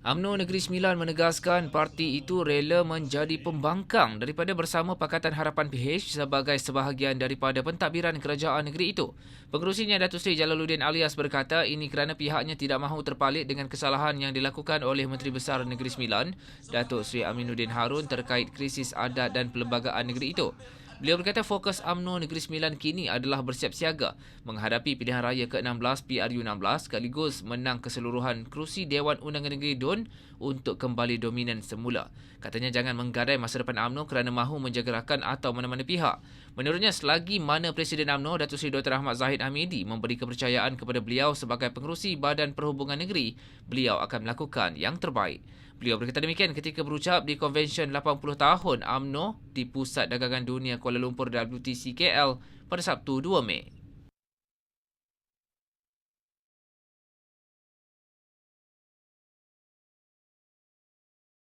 UMNO Negeri Sembilan menegaskan parti itu rela menjadi pembangkang daripada Bersama Pakatan Harapan PH sebagai sebahagian daripada pentadbiran kerajaan negeri itu. Pengerusinya Datuk Seri Jalaluddin Alias berkata ini kerana pihaknya tidak mahu terpalit dengan kesalahan yang dilakukan oleh Menteri Besar Negeri Sembilan, Datuk Seri Aminuddin Harun terkait krisis adat dan perlembagaan negeri itu. Beliau berkata fokus UMNO Negeri Sembilan kini adalah bersiap siaga menghadapi pilihan raya ke-16 PRU16 sekaligus menang keseluruhan kerusi Dewan Undangan Negeri DUN untuk kembali dominan semula. Katanya jangan menggadai masa depan UMNO kerana mahu menjaga rakan atau mana-mana pihak. Menurutnya selagi mana Presiden UMNO Datuk Seri Dr. Ahmad Zahid Hamidi memberi kepercayaan kepada beliau sebagai pengerusi Badan Perhubungan Negeri, beliau akan melakukan yang terbaik. Beliau berkata demikian ketika berucap di konvensyen 80 tahun UMNO di Pusat Dagangan Dunia Kuala Lumpur WTC KL pada Sabtu 2 Mei.